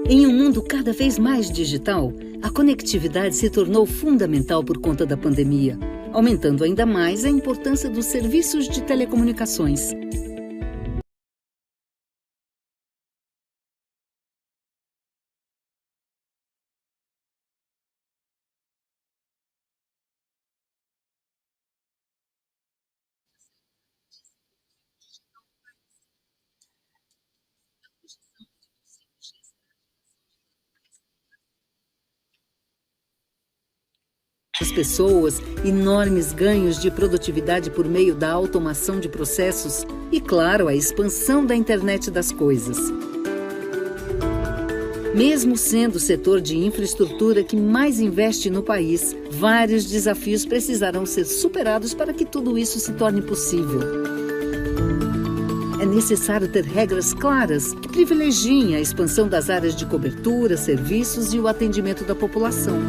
Em um mundo cada vez mais digital, a conectividade se tornou fundamental por conta da pandemia, aumentando ainda mais a importância dos serviços de telecomunicações. As pessoas, enormes ganhos de produtividade por meio da automação de processos e, claro, a expansão da internet das coisas. Mesmo sendo o setor de infraestrutura que mais investe no país, vários desafios precisarão ser superados para que tudo isso se torne possível. É necessário ter regras claras que privilegiem a expansão das áreas de cobertura, serviços e o atendimento da população.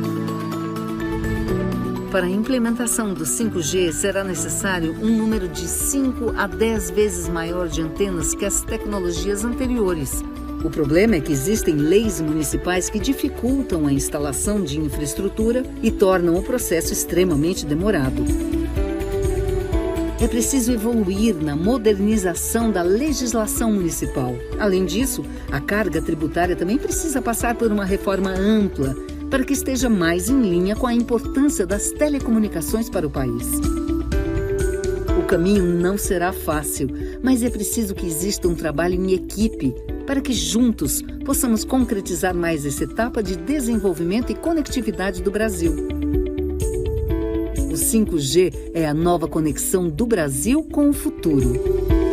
Para a implementação do 5G, será necessário um número de 5 a 10 vezes maior de antenas que as tecnologias anteriores. O problema é que existem leis municipais que dificultam a instalação de infraestrutura e tornam o processo extremamente demorado. É preciso evoluir na modernização da legislação municipal. Além disso, a carga tributária também precisa passar por uma reforma ampla para que esteja mais em linha com a importância das telecomunicações para o país. O caminho não será fácil, mas é preciso que exista um trabalho em equipe para que juntos possamos concretizar mais essa etapa de desenvolvimento e conectividade do Brasil. O 5G é a nova conexão do Brasil com o futuro.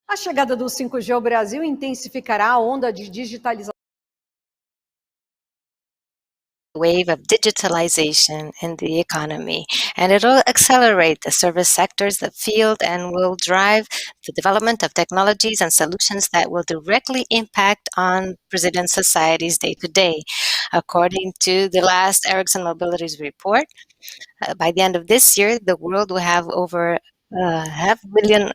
A chegada do 5G ao Brasil intensificará a onda de digitalização. Wave of digitalization in the economy, and it'll accelerate the service sectors, the field, and will drive the development of technologies and solutions that will directly impact on Brazilian society's day-to-day. According to the last Ericsson Mobility's report, by the end of this year, the world will have over 500,000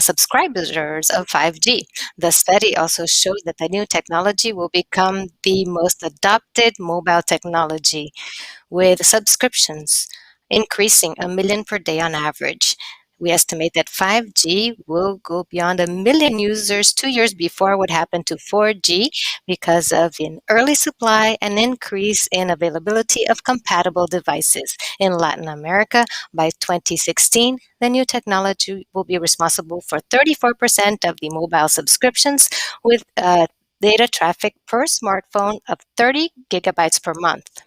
subscribers of 5G. The study also showed that the new technology will become the most adopted mobile technology, with subscriptions increasing 1 million per day on average. We estimate that 5G will go beyond 1 million users 2 years before what happened to 4G because of an early supply and increase in availability of compatible devices. In Latin America, by 2016, the new technology will be responsible for 34% of the mobile subscriptions, with data traffic per smartphone of 30 gigabytes per month.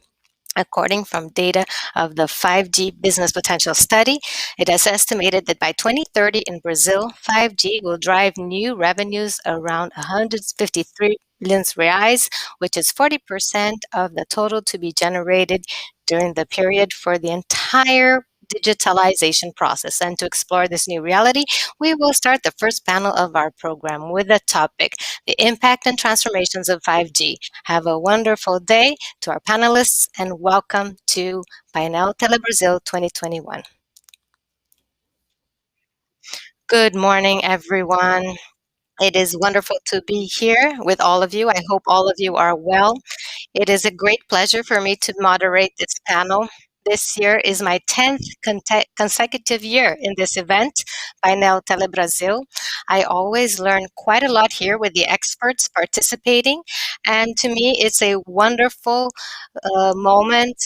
According from data of the 5G Business Potential Study, it is estimated that by 2030 in Brazil, 5G will drive new revenues around 153 billion reais, which is 40% of the total to be generated during the period for the entire digitalization process. And to explore this new reality, we will start the first panel of our program with the topic, the impact and transformations of 5G. Have a wonderful day to our panelists, and welcome to Painel Telebrasil 2021. Good morning, everyone. It is wonderful to be here with all of you. I hope all of you are well. It is a great pleasure for me to moderate this panel. This year is my 10th consecutive year in this event, Painel Telebrasil. I always learn quite a lot here with the experts participating, and to me it's a wonderful moment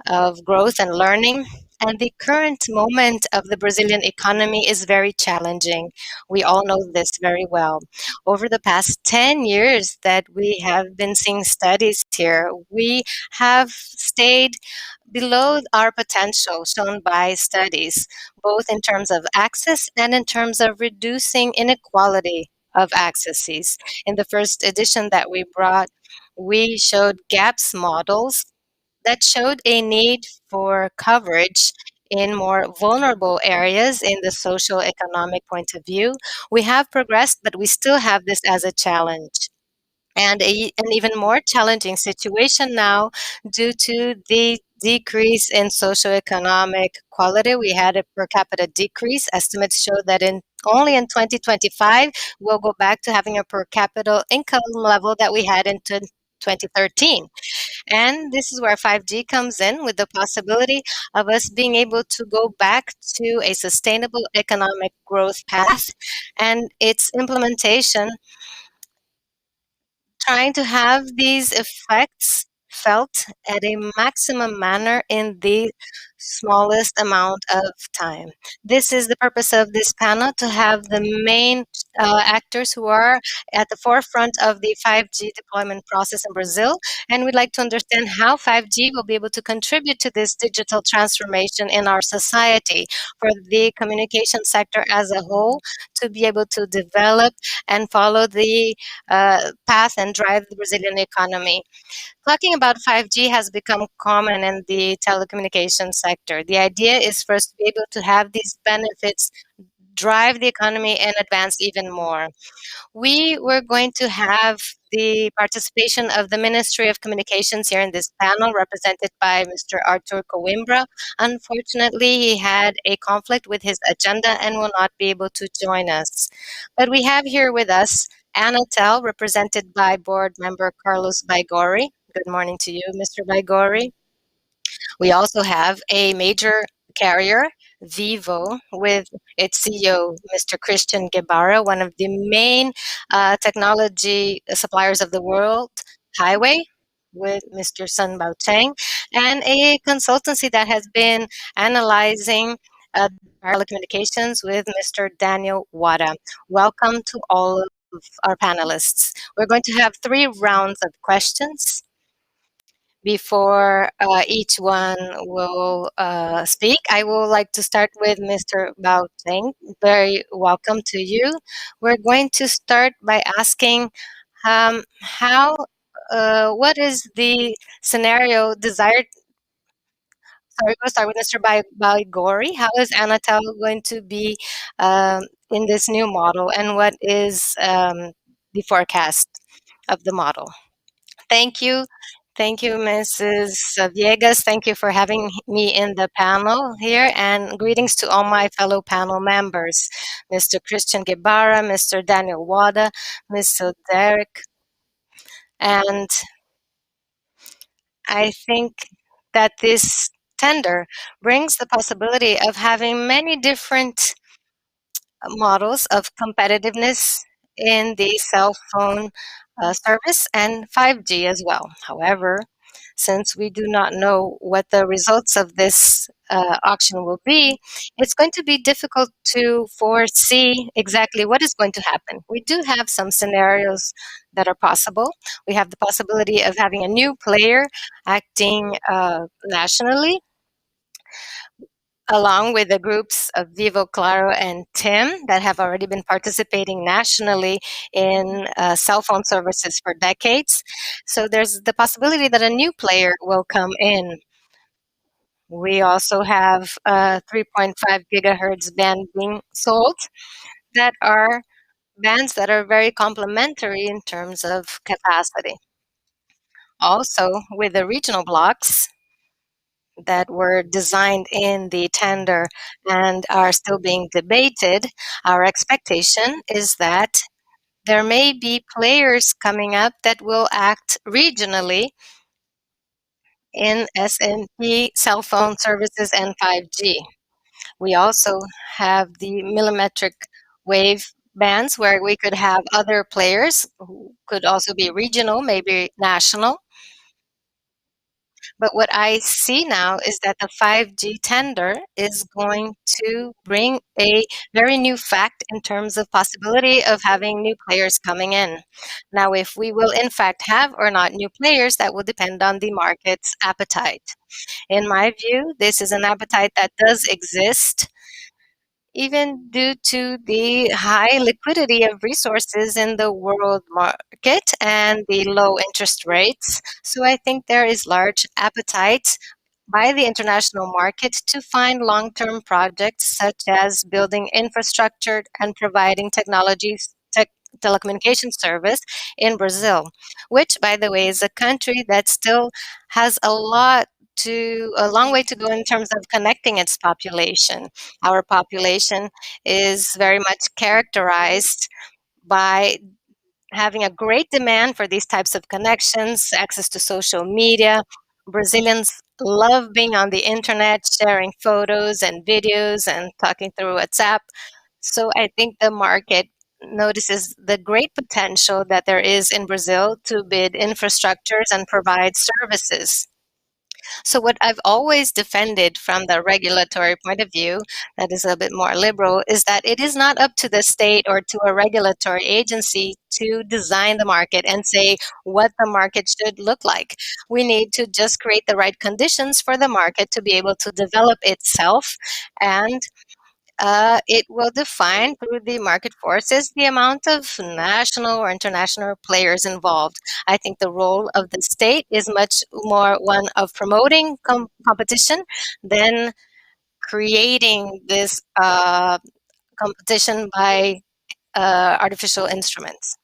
of growth and learning. And the current moment of the Brazilian economy is very challenging. We all know this very well. Over the past 10 years that we have been seeing studies here, we have stayed below our potential shown by studies, both in terms of access and in terms of reducing inequality of accesses. In the first edition that we brought, we showed gaps models that showed a need for coverage in more vulnerable areas in the social economic point of view. We have progressed, but we still have this as a challenge. And an even more challenging situation now due to the decrease in socioeconomic quality. We had a per capita decrease. Estimates show that only in 2025 we'll go back to having a per capita income level that we had in 2013. And this is where 5G comes in, with the possibility of us being able to go back to a sustainable economic growth path, and its implementation trying to have these effects felt at a maximum manner in the smallest amount of time. This is the purpose of this panel, to have the main actors who are at the forefront of the 5G deployment process in Brazil, and we'd like to understand how 5G will be able to contribute to this digital transformation in our society, for the communication sector as a whole to be able to develop and follow the path and drive the Brazilian economy. Talking about 5G has become common in the telecommunications sector. The idea is for us to be able to have these benefits drive the economy and advance even more. We were going to have the participation of the Ministry of Communications here in this panel, represented by Mr. Arthur Coimbra. Unfortunately, he had a conflict with his agenda and will not be able to join us. But we have here with us Anatel, represented by board member Carlos Baigori. Good morning to you, Mr. Baigori. We also have a major carrier, Vivo, with its CEO, Mr. Christian Guevara, one of the main technology suppliers of the world, Highway, with Mr. Sun Baocheng, and a consultancy that has been analyzing telecommunications with Mr. Daniel Wada. Welcome to all of our panelists. We're going to have 3 rounds of questions before each one will speak. I would like to start with Mr. Bao Zheng. Very welcome to you. We're going to start by asking what is the scenario desired? Sorry, we'll start with Mr. Baigori. How is Anatel going to be in this new model, and what is the forecast of the model? Thank you. Thank you, Mrs. Viegas. Thank you for having me in the panel here, and greetings to all my fellow panel members, Mr. Christian Guevara, Mr. Daniel Wada, Mr. Derek. And I think that this tender brings the possibility of having many different models of competitiveness in the cell phone service and 5G as well. However, since we do not know what the results of this auction will be, it's going to be difficult to foresee exactly what is going to happen. We do have some scenarios that are possible. We have the possibility of having a new player acting nationally, along with the groups of Vivo, Claro, and TIM that have already been participating nationally in cell phone services for decades. So there's the possibility that a new player will come in. We also have 3.5 gigahertz band being sold, that are bands that are very complementary in terms of capacity. Also, with the regional blocks that were designed in the tender and are still being debated, our expectation is that there may be players coming up that will act regionally in SMP cell phone services and 5G. We also have the millimetric wave bands, where we could have other players who could also be regional, maybe national. But what I see now is that the 5G tender is going to bring a very new fact in terms of possibility of having new players coming in. Now, if we will in fact have or not new players, that will depend on the market's appetite. In my view, this is an appetite that does exist even due to the high liquidity of resources in the world market and the low interest rates. So I think there is large appetite by the international market to find long-term projects such as building infrastructure and providing telecommunication service in Brazil, which, by the way, is a country that still has a long way to go in terms of connecting its population. Our population is very much characterized by having a great demand for these types of connections, access to social media. Brazilians love being on the internet, sharing photos and videos and talking through WhatsApp. So I think the market notices the great potential that there is in Brazil to build infrastructures and provide services. So, what I've always defended from the regulatory point of view, that is a bit more liberal, is that it is not up to the state or to a regulatory agency to design the market and say what the market should look like. We need to just create the right conditions for the market to be able to develop itself, and it will define through the market forces the amount of national or international players involved. I think the role of the state is much more one of promoting competition than creating this competition by artificial instruments.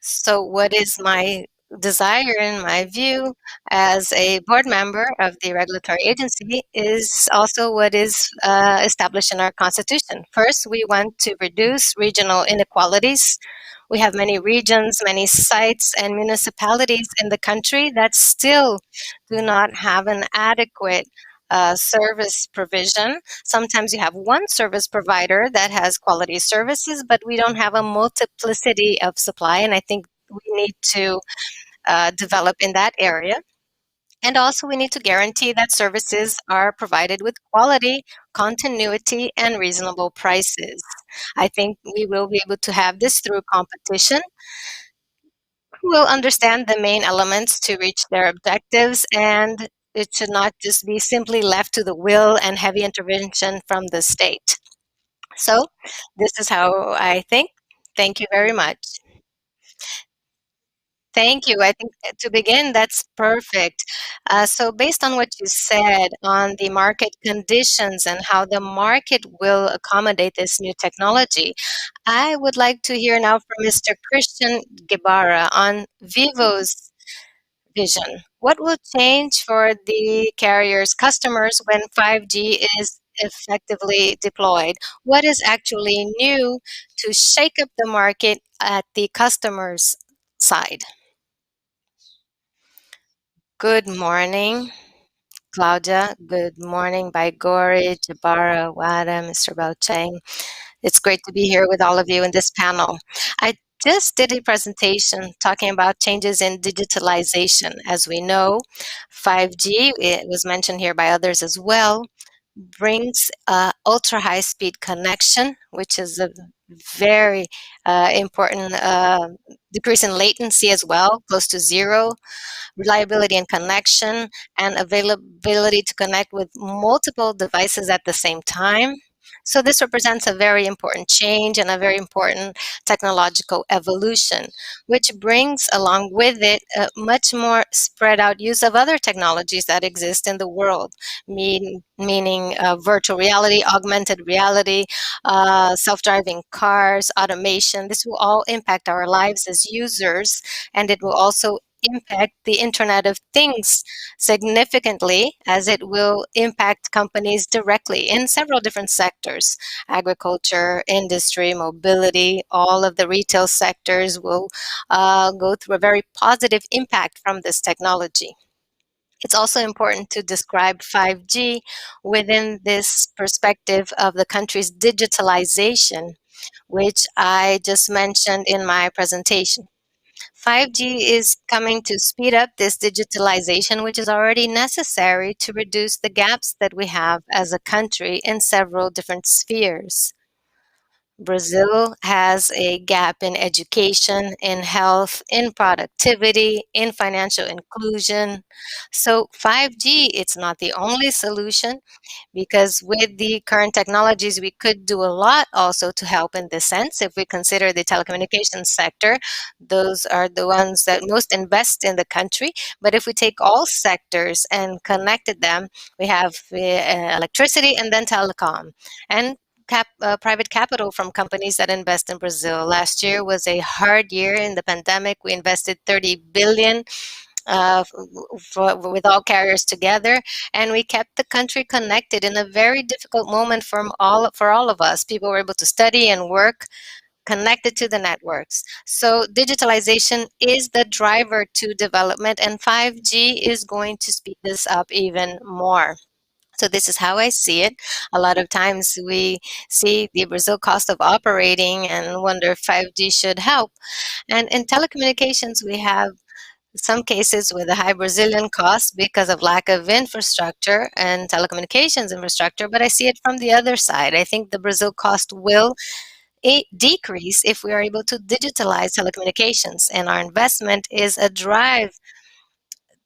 So, what is my desire and my view as a board member of the regulatory agency is also what is established in our constitution. First, we want to reduce regional inequalities. We have many regions, many sites, and municipalities in the country that still do not have an adequate service provision. Sometimes you have one service provider that has quality services, but we don't have a multiplicity of supply. And I think we need to develop in that area. And also, we need to guarantee that services are provided with quality, continuity, and reasonable prices. I think we will be able to have this through competition, who will understand the main elements to reach their objectives, and it should not just be simply left to the will and heavy intervention from the state. So, this is how I think. Thank you very much. Thank you. I think to begin, that's perfect. So, based on what you said on the market conditions and how the market will accommodate this new technology, I would like to hear now from Mr. Christian Guevara on Vivo's vision. What will change for the carrier's customers when 5G is effectively deployed? What is actually new to shake up the market at the customer's side? Good morning, Claudia. Good morning, Baigori, Jabara, Wada, Mr. Baucheng. It's great to be here with all of you in this panel. I just did a presentation talking about changes in digitalization. As we know, 5G, it was mentioned here by others as well, brings ultra high speed connection, which is a very important decrease in latency as well, close to zero, reliability and connection, and availability to connect with multiple devices at the same time. So this represents a very important change and a very important technological evolution, which brings along with it a much more spread out use of other technologies that exist in the world, meaning virtual reality, augmented reality, self-driving cars, automation. This will all impact our lives as users, and it will also impact the Internet of Things significantly, as it will impact companies directly in several different sectors: agriculture, industry, mobility. All of the retail sectors will go through a very positive impact from this technology. It's also important to describe 5G within this perspective of the country's digitalization, which I just mentioned in my presentation. 5G is coming to speed up this digitalization, which is already necessary to reduce the gaps that we have as a country in several different spheres. Brazil has a gap in education, in health, in productivity, in financial inclusion. So 5G, it's not the only solution, because with the current technologies, we could do a lot also to help in this sense. If we consider the telecommunications sector, those are the ones that most invest in the country. But if we take all sectors and connected them, we have electricity and then telecom. And private capital from companies that invest in Brazil. Last year was a hard year in the pandemic. We invested 30 billion with all carriers together, and we kept the country connected in a very difficult moment for all of us. People were able to study and work connected to the networks. So digitalization is the driver to development, and 5G is going to speed this up even more. So this is how I see it. A lot of times we see the Brazil cost of operating and wonder if 5G should help. And in telecommunications, we have some cases with a high Brazilian cost because of lack of infrastructure and telecommunications infrastructure, but I see it from the other side. I think the Brazil cost will decrease if we are able to digitalize telecommunications, and our investment is a drive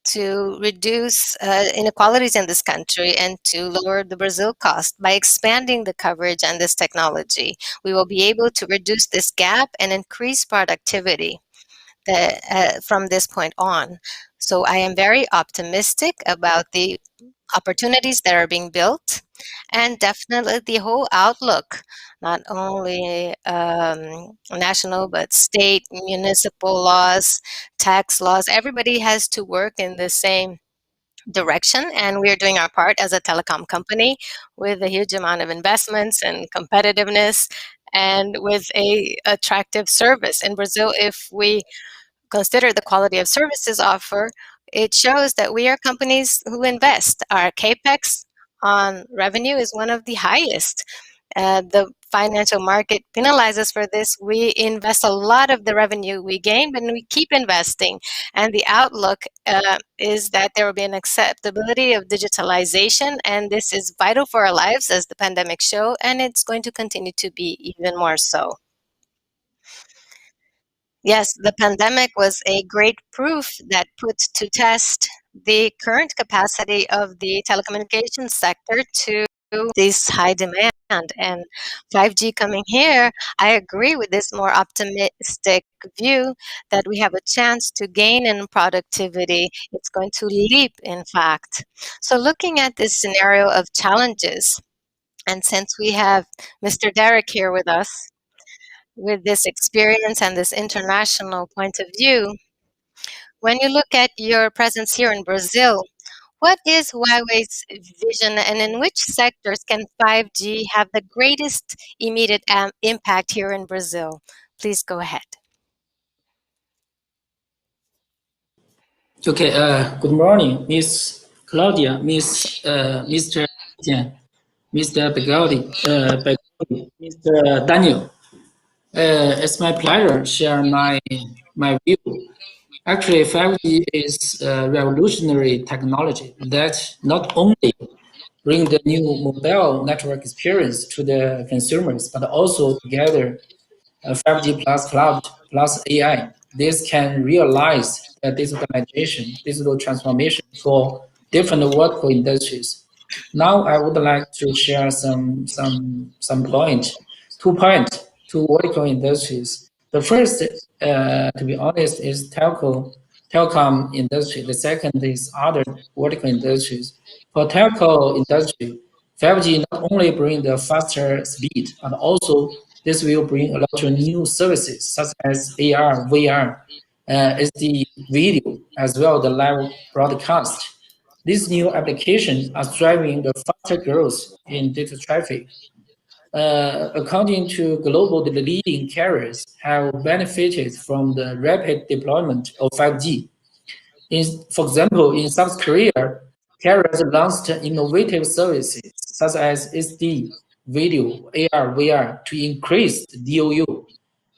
to reduce inequalities in this country and to lower the Brazil cost by expanding the coverage and this technology. We will be able to reduce this gap and increase productivity from this point on. So I am very optimistic about the opportunities that are being built, and definitely the whole outlook, not only national, but state, municipal laws, tax laws. Everybody has to work in the same direction, and we are doing our part as a telecom company with a huge amount of investments and competitiveness and with a attractive service. In Brazil, if we consider the quality of services offer, it shows that we are companies who invest. Our capex on revenue is one of the highest. The financial market penalizes for this. We invest a lot of the revenue we gain, but we keep investing. And the outlook is that there will be an acceptability of digitalization, and this is vital for our lives, as the pandemic showed, and it's going to continue to be even more so. Yes, the pandemic was a great proof that put to test the current capacity of the telecommunications sector to this high demand. And 5G coming here, I agree with this more optimistic view that we have a chance to gain in productivity. It's going to leap, in fact. So, looking at this scenario of challenges, and since we have Mr. Derek here with us, with this experience and this international point of view, when you look at your presence here in Brazil, what is Huawei's vision, and in which sectors can 5G have the greatest immediate impact here in Brazil? Please go ahead. Okay, good morning, Miss Claudia, Mr. Tian, Mr. Mr. Daniel. It's my pleasure to share my view. Actually, 5G is a revolutionary technology that not only bring the new mobile network experience to the consumers, but also together 5G plus cloud plus AI. This can realize the digital transformation for different vertical industries. Now, I would like to share some point, 2 points, two vertical industries. The first, to be honest, is telecom industry. The second is other vertical industries. For telco industry, 5G not only bring the faster speed, but also this will bring a lot of new services such as AR, VR, SD video, as well the live broadcast. These new applications are driving the faster growth in data traffic. According to global, the leading carriers have benefited from the rapid deployment of 5G. For example, in South Korea, carriers launched innovative services such as SD, video, AR, VR to increase the DOU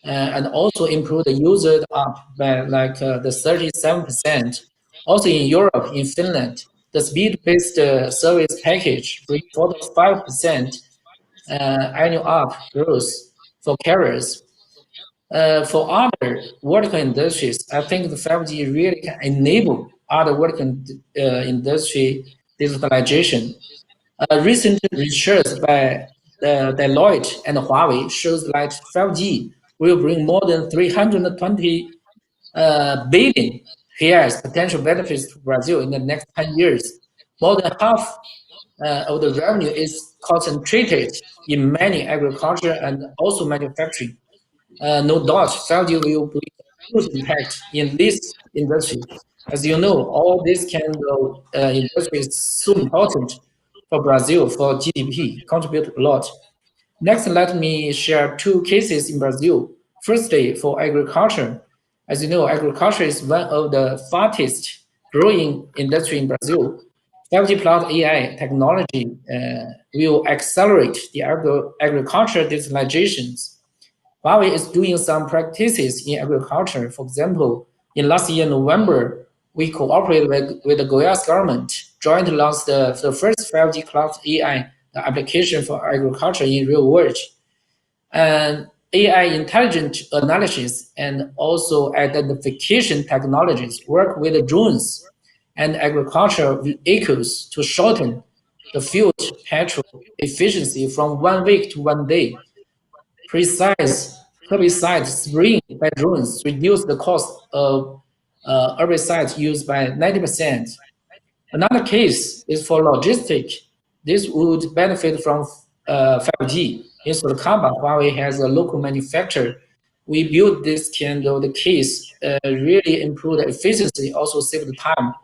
and also improve the user app by like the 37%. Also in Europe, in Finland, the speed-based service package brings 45% annual app growth. for carriers. For other vertical industries, I think the 5G really can enable other vertical industry digitalization. Recent research by Deloitte and Huawei shows that 5G will bring more than 320 billion reais potential benefits to Brazil in the next 10 years. More than half of the revenue is concentrated in many agriculture and also manufacturing. No doubt, 5G will bring a huge impact in this industry. As you know, all this kind of industry is so important for Brazil, for GDP, contribute a lot. Next, let me share two cases in Brazil. Firstly, for agriculture. As you know, agriculture is one of the fastest growing industry in Brazil. 5G plus AI technology will accelerate the agriculture digitalizations. Huawei is doing some practices in agriculture. For example, in last year, November, we cooperated with the Goiás government, jointly launched the first 5G cloud AI application for agriculture in real world. And AI intelligent analysis and also identification technologies work with the drones and agricultural vehicles to shorten the field petrol efficiency from 1 week to 1 day. Precise herbicide spraying by drones reduce the cost of herbicides used by 90%. Another case is for logistics. This would benefit from 5G. In Sorocaba, Huawei has a local manufacturer. We built this kind of the case, really improve the efficiency, also save the time.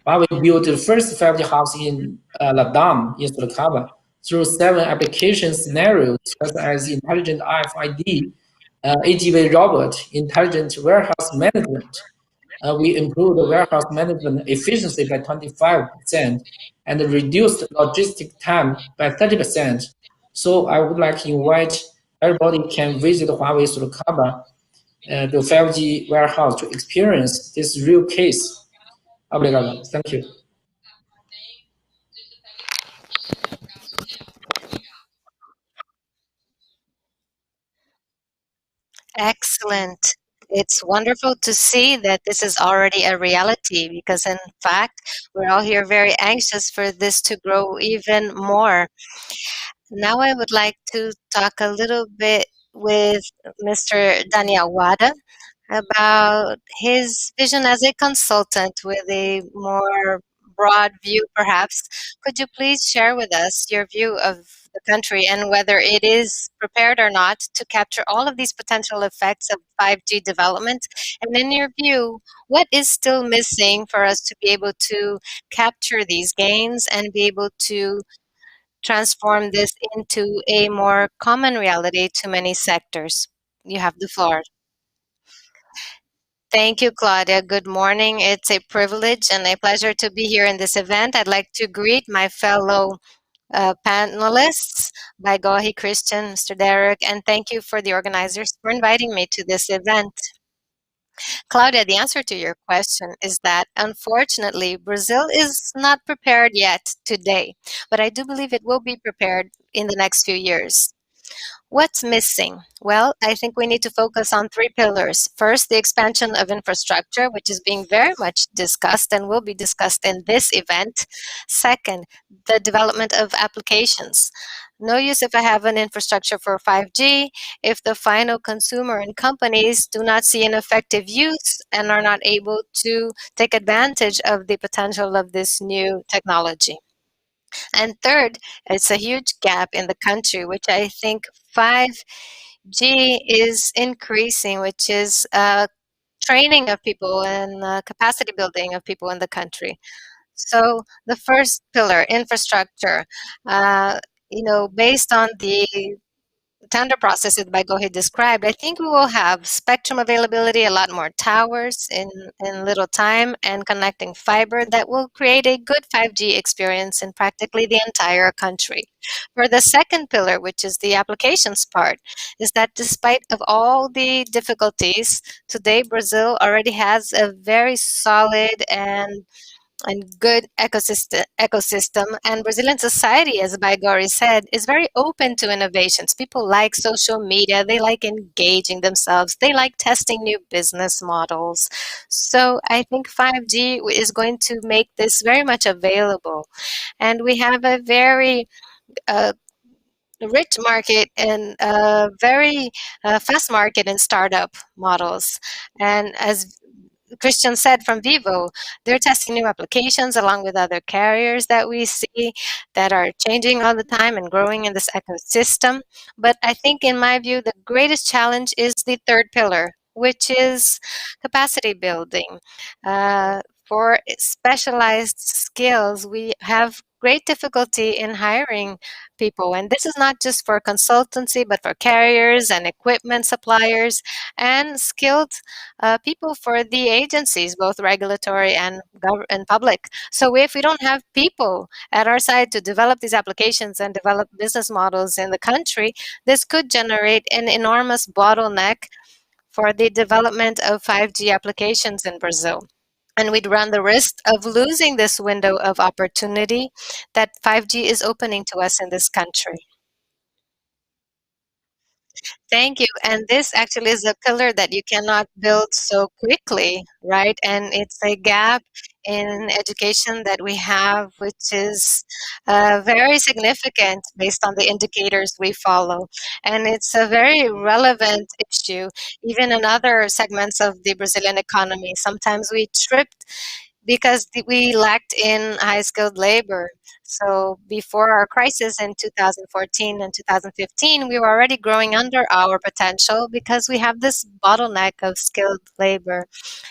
Huawei built the first 5G house in Ladam in Sorocaba through 7 application scenarios, such as intelligent RFID, AGV robot, intelligent warehouse management. We improved the warehouse management efficiency by 25% and reduced logistic time by 30%. So I would like to invite everybody can visit Huawei Sorocaba, the 5G warehouse to experience this real case. Obrigado. Thank you. Excellent. It's wonderful to see that this is already a reality because, in fact, we're all here very anxious for this to grow even more. Now, I would like to talk a little bit with Mr. Daniel Wada about his vision as a consultant with a more broad view, perhaps. Could you please share with us your view of the country and whether it is prepared or not to capture all of these potential effects of 5G development? And in your view, what is still missing for us to be able to capture these gains and be able to transform this into a more common reality to many sectors? You have the floor. Thank you, Claudia. Good morning. It's a privilege and a pleasure to be here in this event. I'd like to greet my fellow panelists, Baigohi, Christian, Mr. Derek, and thank you for the organizers for inviting me to this event. Claudia, the answer to your question is that unfortunately, Brazil is not prepared yet today, but I do believe it will be prepared in the next few years. What's missing? Well, I think we need to focus on 3 pillars. First, the expansion of infrastructure, which is being very much discussed and will be discussed in this event. Second, the development of applications. No use if I have an infrastructure for 5G if the final consumer and companies do not see an effective use and are not able to take advantage of the potential of this new technology. And third, it's a huge gap in the country, which I think 5G is increasing, which is training of people and capacity building of people in the country. So the first pillar, infrastructure, based on the tender process that Baigohi described, I think we will have spectrum availability, a lot more towers in little time, and connecting fiber that will create a good 5G experience in practically the entire country. For the second pillar, which is the applications part, is that despite of all the difficulties, today Brazil already has a very solid and and good ecosystem. And Brazilian society, as Baigori said, is very open to innovations. People like social media, they like engaging themselves, they like testing new business models. So I think 5G is going to make this very much available. And we have a very uh, rich market and a very fast market in startup models. And as Christian said from Vivo, they're testing new applications along with other carriers that we see that are changing all the time and growing in this ecosystem. But I think, in my view, the greatest challenge is the third pillar, which is capacity building. For specialized skills, we have great difficulty in hiring people. And this is not just for consultancy, but for carriers and equipment suppliers and skilled people for the agencies, both regulatory and public. So if we don't have people at our side to develop these applications and develop business models in the country, this could generate an enormous bottleneck for the development of 5G applications in Brazil. And we'd run the risk of losing this window of opportunity that 5G is opening to us in this country. Thank you. And this actually is a pillar that you cannot build so quickly, right? And it's a gap in education that we have, which is very significant based on the indicators we follow. And it's a very relevant issue, even in other segments of the Brazilian economy. Sometimes we tripped because we lacked in high skilled labor. So before our crisis in 2014 and 2015, we were already growing under our potential because we have this bottleneck of skilled labor.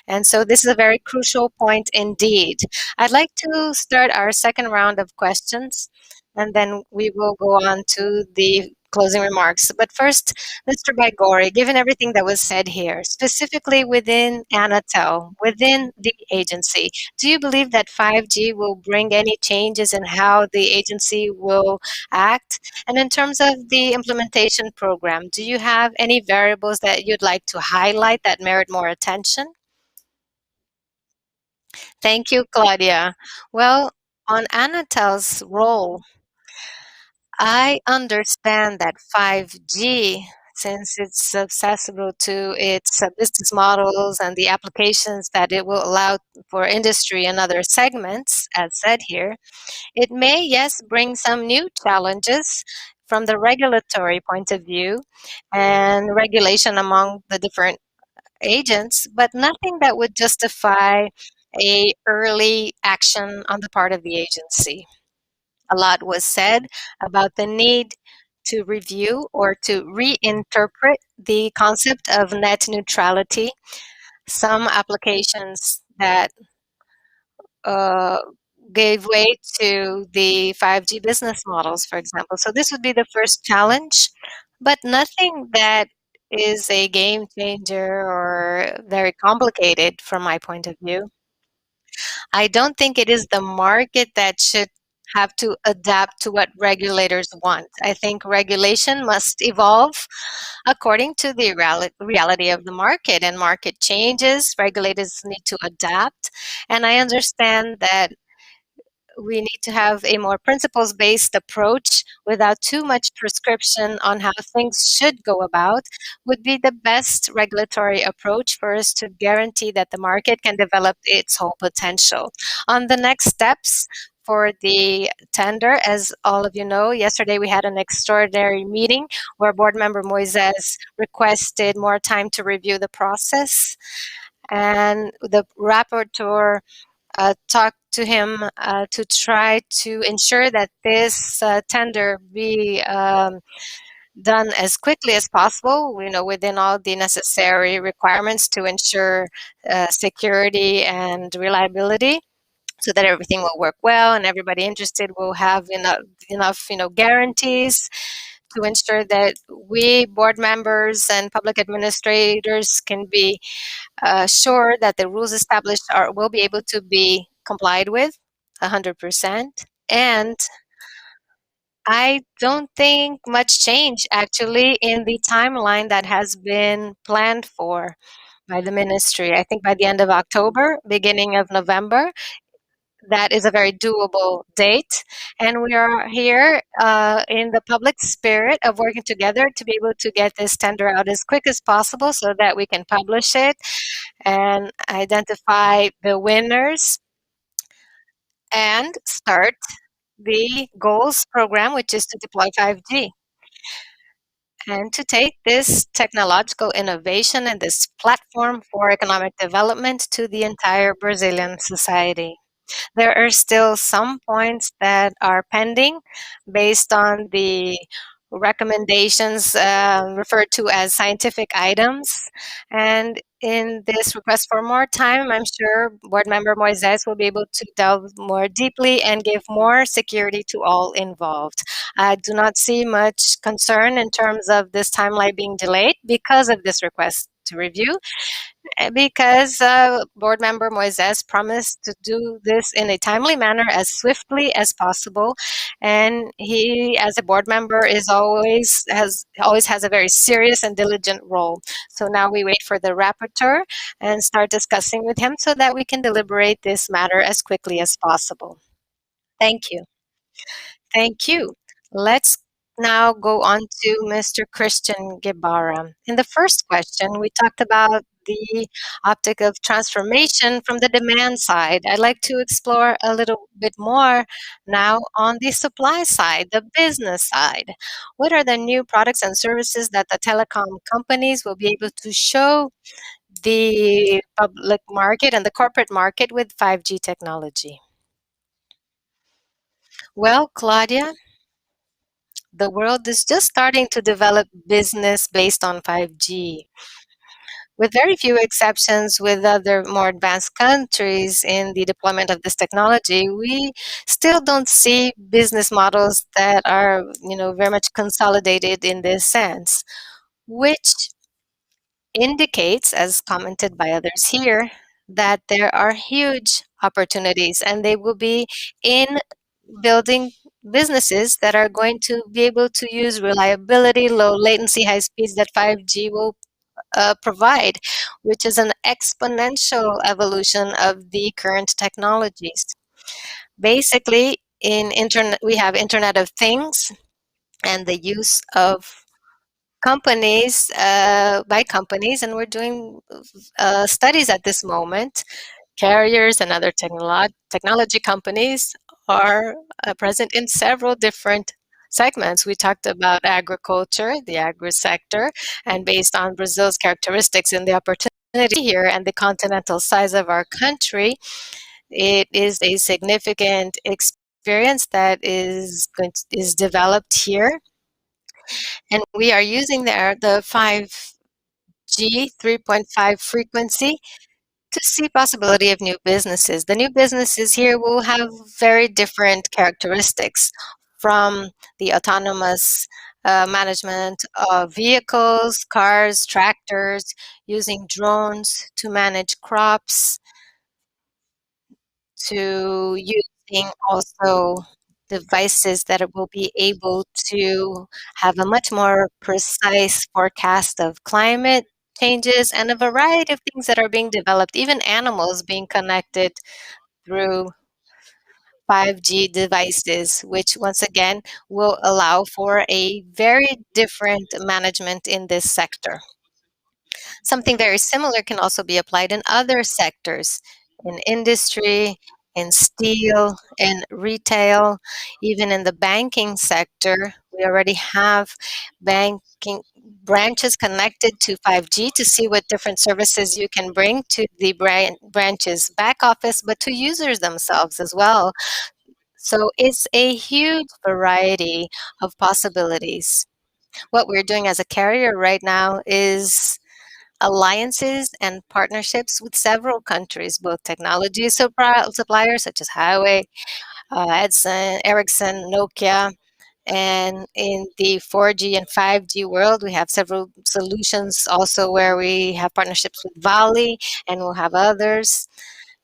And so this is a very crucial point indeed. I'd like to start our second round of questions, and then we will go on to the closing remarks. But first, Mr. Baigori, given everything that was said here, specifically within Anatel, within the agency, do you believe that 5G will bring any changes in how the agency will act? And in terms of the implementation program, do you have any variables that you'd like to highlight that merit more attention? Thank you, Claudia. Well, on Anatel's role, I understand that 5G, since it's accessible to its business models and the applications that it will allow for industry and other segments, as said here, it may, yes, bring some new challenges from the regulatory point of view and regulation among the different agents, but nothing that would justify a early action on the part of the agency. A lot was said about the need to review or to reinterpret the concept of net neutrality. Some applications that uh, gave way to the 5G business models, for example. So this would be the first challenge, but nothing that is a game changer or very complicated from my point of view. I don't think it is the market that should have to adapt to what regulators want. I think regulation must evolve according to the reality of the market, and market changes. Regulators need to adapt. And I understand that we need to have a more principles based approach without too much prescription on how things should go about would be the best regulatory approach for us to guarantee that the market can develop its whole potential. On the next steps for the tender, as all of you know, yesterday we had an extraordinary meeting where board member Moises requested more time to review the process, and the rapporteur talk to him to try to ensure that this tender be done as quickly as possible, within all the necessary requirements to ensure security and reliability, so that everything will work well and everybody interested will have enough guarantees to ensure that we board members and public administrators can be sure that the rules established will be able to be complied with 100%. And I don't think much change actually in the timeline that has been planned for by the ministry. I think by the end of October, beginning of November, that is a very doable date. And we are here in the public spirit of working together to be able to get this tender out as quick as possible so that we can publish it and identify the winners and start the goals program, which is to deploy 5G. And to take this technological innovation and this platform for economic development to the entire Brazilian society. There are still some points that are pending based on the recommendations referred to as scientific items. And in this request for more time, I'm sure Board Member Moises will be able to delve more deeply and give more security to all involved. I do not see much concern in terms of this timeline being delayed because of this request to review. Because Board Member Moises promised to do this in a timely manner as swiftly as possible, and he, as a board member, is always has a very serious and diligent role. So now we wait for the rapporteur and start discussing with him so that we can deliberate this matter as quickly as possible. Thank you. Thank you. Let's now go on to Mr. Christian Guevara. In the first question, we talked about the optic of transformation from the demand side. I'd like to explore a little bit more now on the supply side, the business side. What are the new products and services that the telecom companies will be able to show the public market and the corporate market with 5G technology? Well, Claudia, the world is just starting to develop business based on 5G. With very few exceptions with other more advanced countries in the deployment of this technology, we still don't see business models that are, very much consolidated in this sense, which indicates, as commented by others here, that there are huge opportunities and they will be in building businesses that are going to be able to use reliability, low latency, high speeds that 5G will provide, which is an exponential evolution of the current technologies. Basically, in internet, we have Internet of Things and the use of companies by companies, and we're doing studies at this moment. Carriers and other technology companies are present in several different segments. We talked about agriculture, the agri sector, and based on Brazil's characteristics and the opportunity here and the continental size of our country, it is a significant experience that is developed here. And we are using the 5G 3.5 frequency to see possibility of new businesses. The new businesses here will have very different characteristics, from the autonomous management of vehicles, cars, tractors, using drones to manage crops, to using also devices that will be able to have a much more precise forecast of climate changes and a variety of things that are being developed, even animals being connected through 5G devices, which once again will allow for a very different management in this sector. Something very similar can also be applied in other sectors, in industry, in steel, in retail, even in the banking sector. We already have banking branches connected to 5G to see what different services you can bring to the branch's back office, but to users themselves as well. So it's a huge variety of possibilities. What we're doing as a carrier right now is alliances and partnerships with several countries, both technology suppliers such as Huawei, Edson, Ericsson, Nokia, and in the 4G and 5G world, we have several solutions also where we have partnerships with Vali, and we'll have others,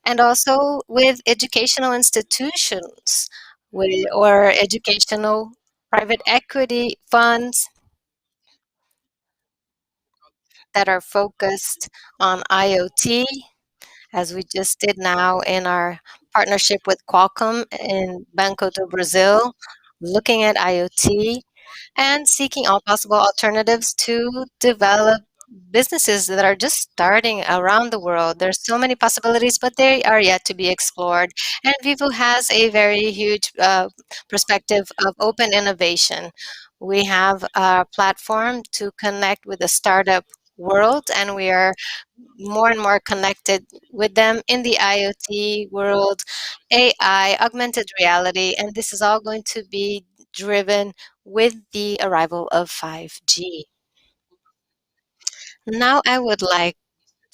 and also with educational institutions or educational private equity funds that are focused on IoT as we just did now in our partnership with Qualcomm in Banco do Brasil, looking at IoT and seeking all possible alternatives to develop businesses that are just starting around the world. There's so many possibilities, but they are yet to be explored. And Vivo has a very huge perspective of open innovation. We have a platform to connect with the startup world, and we are more and more connected with them in the IoT world, AI, augmented reality, and this is all going to be driven with the arrival of 5G. Now, I would like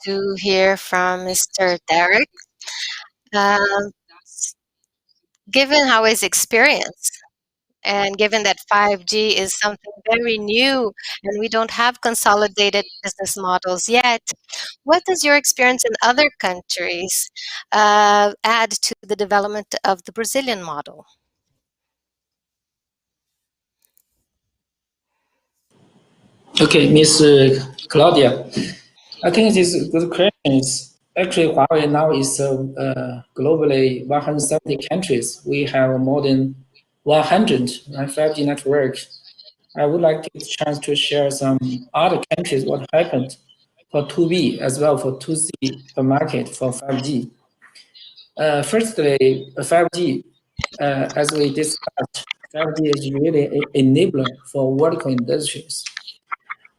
to hear from Mr. Derek. Um, Given how his experience and given that 5G is something very new and we don't have consolidated business models yet, what does your experience in other countries add to the development of the Brazilian model? Okay, Miss Claudia, I think this is a good question. Actually, Huawei now is globally 170 countries. We have more than 100 5G network. I would like to take the chance to share some other countries what happened for 2B as well for 2C market for 5G. Firstly, 5G, as we discussed, 5G is really an enabler for vertical industries.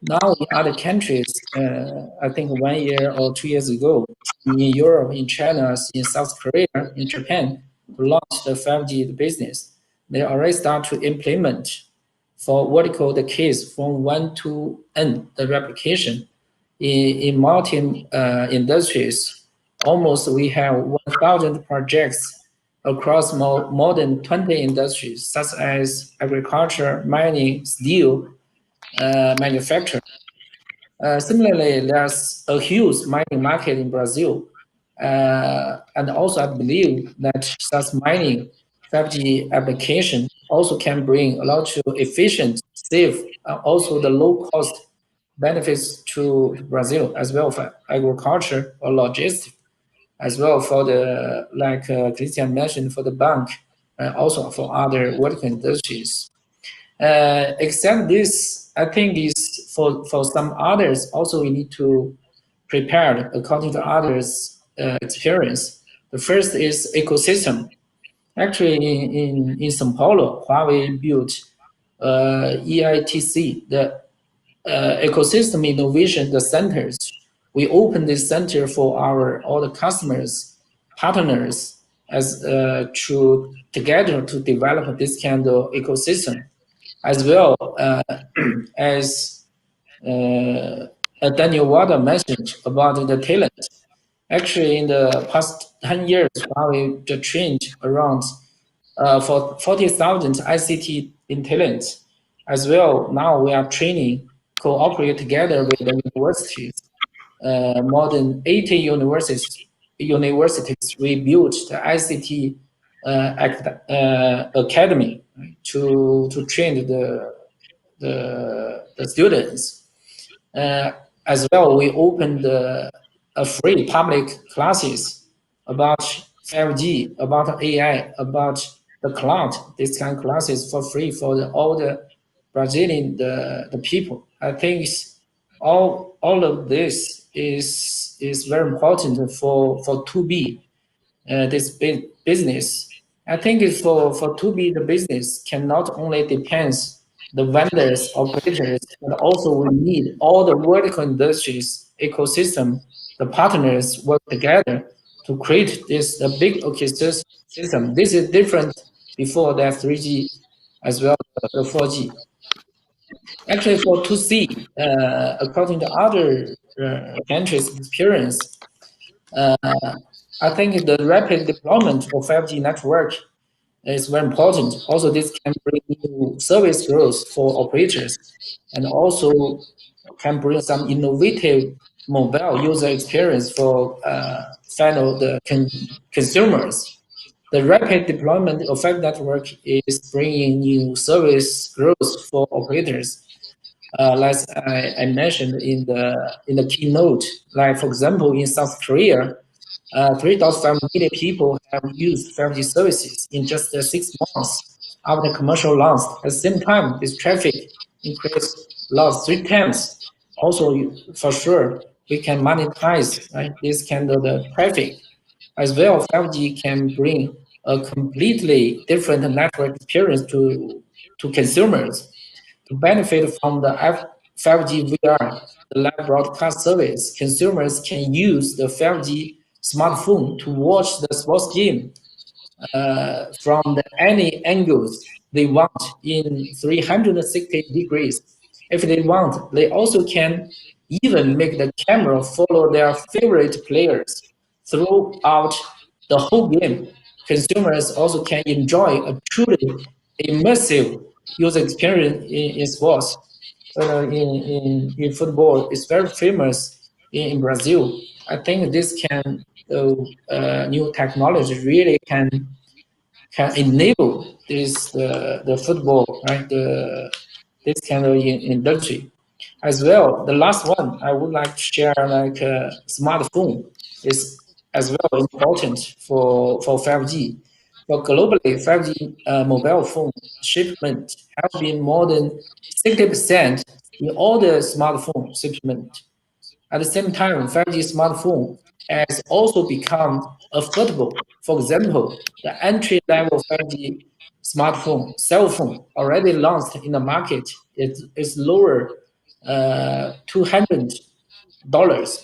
Now in other countries, I think 1 year or 2 years ago, in Europe, in China, in South Korea, in Japan, to launch the 5G business, they already start to implement for vertical the case from 1 to N, the replication. In multi industries, almost we have 1,000 projects across more than 20 industries, such as agriculture, mining, steel, manufacturing. Similarly, there's a huge mining market in Brazil. And also I believe that such mining 5G application also can bring a lot of efficient, safe, also the low cost benefits to Brazil as well for agriculture or logistics, as well for the, like Christian mentioned, for the bank, also for other vertical industries. Except this, I think is for some others also we need to prepare according to others' experience. The first is ecosystem. Actually, in São Paulo, Huawei built EITC, the ecosystem innovation, the centers. We opened this center for all the customers, partners, as together to develop this kind of ecosystem, as well as Daniel Wada mentioned about the talent. Actually, in the past 10 years, Huawei just trained around for 40,000 ICT in talent. As well, now we are training, cooperate together with the universities. More than 80 universities we built the ICT academy to train the students. As well, we opened a free public classes about 5G, about AI, about the cloud. This kind of classes for free for all the Brazilian the people. I think all of this is very important for 2B this business. I think for 2B the business can not only depends the vendors, operators, but also we need all the vertical industries ecosystem, the partners work together to create this big ecosystem. This is different before the 3G as well the 4G. Actually, for 2C, according to other countries' experience, I think the rapid deployment of 5G network is very important. Also, this can bring new service growth for operators and also can bring some innovative mobile user experience for final consumers. The rapid deployment of 5G network is bringing new service growth for operators. Like I mentioned in the keynote, like for example, in South Korea, 3.5 million people have used 5G services in just 6 months after commercial launch. At the same time, this traffic increased lost 3 times. Also, for sure, we can monetize, right, this kind of the traffic. As well, 5G can bring a completely different network experience to consumers. To benefit from the 5G VR, the live broadcast service, consumers can use the 5G smartphone to watch the sports game from any angles they want in 360 degrees. If they want, they also can even make the camera follow their favorite players throughout the whole game. Consumers also can enjoy a truly immersive user experience in sports. In football, it's very famous in Brazil. I think this can new technology really can enable this the football, right, this kind of industry. As well, the last one I would like to share, like smartphone is as well important for 5G. But globally, 5G mobile phone shipment have been more than 60% in all the smartphone shipment. At the same time, 5G smartphone has also become affordable. For example, the entry-level 5G smartphone, cell phone, already launched in the market is lower $200,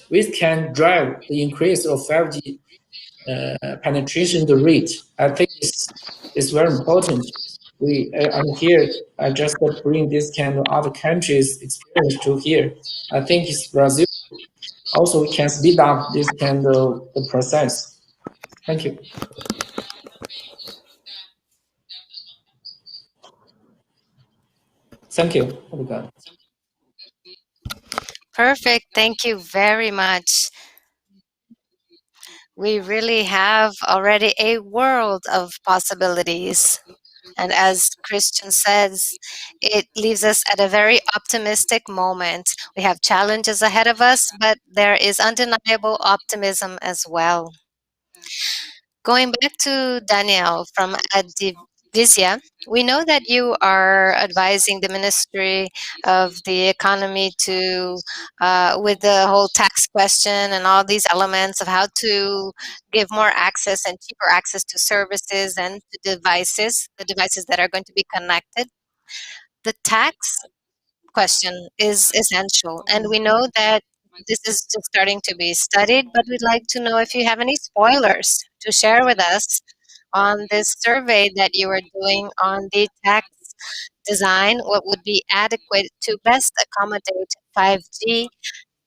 which can drive the increase of 5G penetration the rate. I think it's very important. I'm here. I just bring this kind of other countries' experience to here. I think it's Brazil also can speed up this kind of the process. Thank you. Thank you. Obrigado. Perfect. Thank you very much. We really have already a world of possibilities. And as Christian says, it leaves us at a very optimistic moment. We have challenges ahead of us, but there is undeniable optimism as well. Going back to Danielle from Advisia, we know that you are advising the Ministry of the Economy to, with the whole tax question and all these elements of how to give more access and cheaper access to services and to devices, the devices that are going to be connected. The tax question is essential, and we know that this is just starting to be studied, but we'd like to know if you have any spoilers to share with us on this survey that you are doing on the tax design, what would be adequate to best accommodate 5G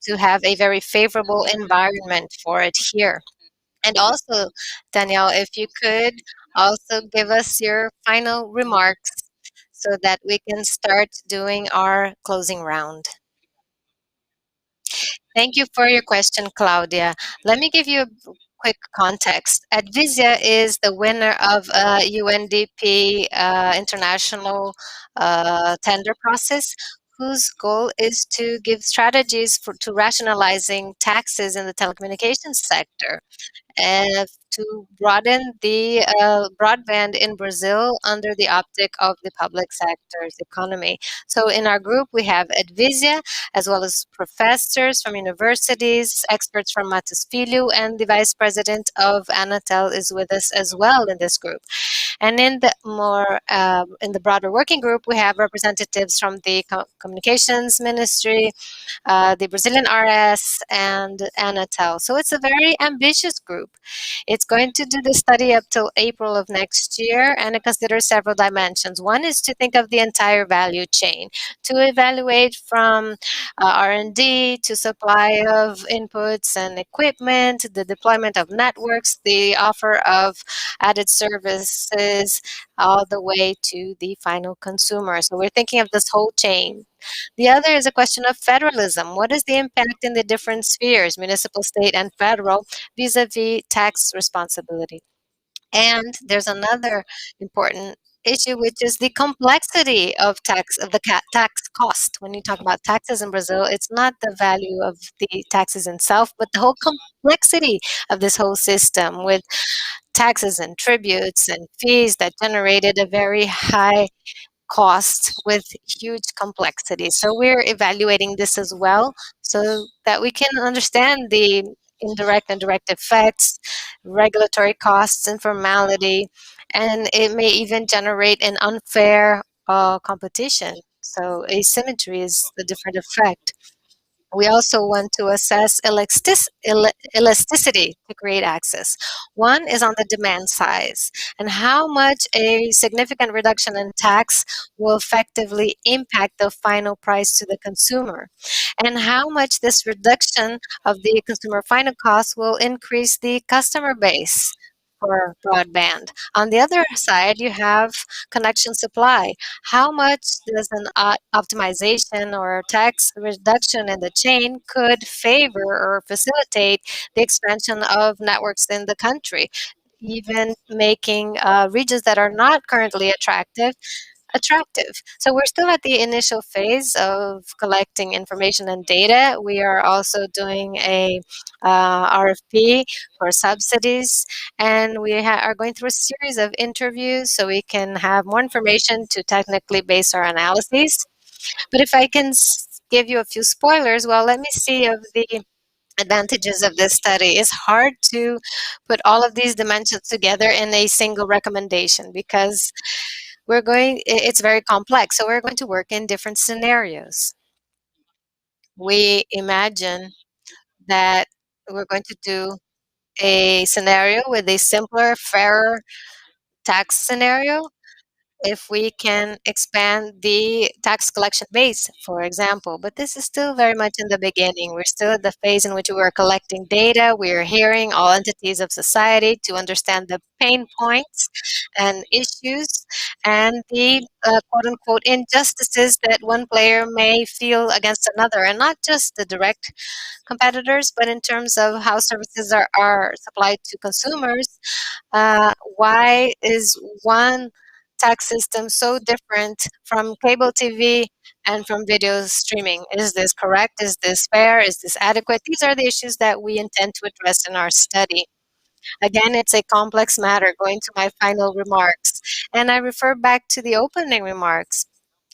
to have a very favorable environment for it here. And also, Danielle, if you could also give us your final remarks so that we can start doing our closing round. Thank you for your question, Claudia. Let me give you a quick context. Advisia is the winner of a UNDP international tender process whose goal is to give strategies to rationalizing taxes in the telecommunications sector and to broaden the broadband in Brazil under the optic of the public sector's economy. So in our group, we have Advisia, as well as professors from universities, experts from Matos Filho, and the vice president of Anatel is with us as well in this group. And in the in the broader working group, we have representatives from the Communications Ministry, the Brazilian RS, and Anatel. So it's a very ambitious group. It's going to do the study up till April of next year, and it considers several dimensions. One is to think of the entire value chain, to evaluate from R&D to supply of inputs and equipment, the deployment of networks, the offer of added services, all the way to the final consumer. So we're thinking of this whole chain. The other is a question of federalism. What is the impact in the different spheres, municipal, state, and federal, vis-a-vis tax responsibility? And there's another important issue, which is the complexity of tax cost. When you talk about taxes in Brazil, it's not the value of the taxes itself, but the whole complexity of this whole system with taxes and tributes and fees that generated a very high cost with huge complexity. So we're evaluating this as well so that we can understand the indirect and direct effects, regulatory costs, informality, and it may even generate an unfair competition. So asymmetry is the different effect. We also want to assess elasticity to create access. One is on the demand side and how much a significant reduction in tax will effectively impact the final price to the consumer, and how much this reduction of the consumer final cost will increase the customer base for broadband. On the other side, you have connection supply. How much does an optimization or tax reduction in the chain could favor or facilitate the expansion of networks in the country, even making regions that are not currently attractive. So we're still at the initial phase of collecting information and data. We are also doing a RFP for subsidies, and we are going through a series of interviews so we can have more information to technically base our analyses. But if I can give you a few spoilers, well, let me see of the advantages of this study. It's hard to put all of these dimensions together in a single recommendation because it's very complex. So we're going to work in different scenarios. We imagine that we're going to do a scenario with a simpler, fairer tax scenario if we can expand the tax collection base, for example. But this is still very much in the beginning. We're still at the phase in which we are collecting data. We are hearing all entities of society to understand the pain points and issues and the quote unquote injustices that one player may feel against another, and not just the direct competitors, but in terms of how services are supplied to consumers. Why is one tax system so different from cable TV and from video streaming? Is this correct? Is this fair? Is this adequate? These are the issues that we intend to address in our study. Again, it's a complex matter. Going to my final remarks, and I refer back to the opening remarks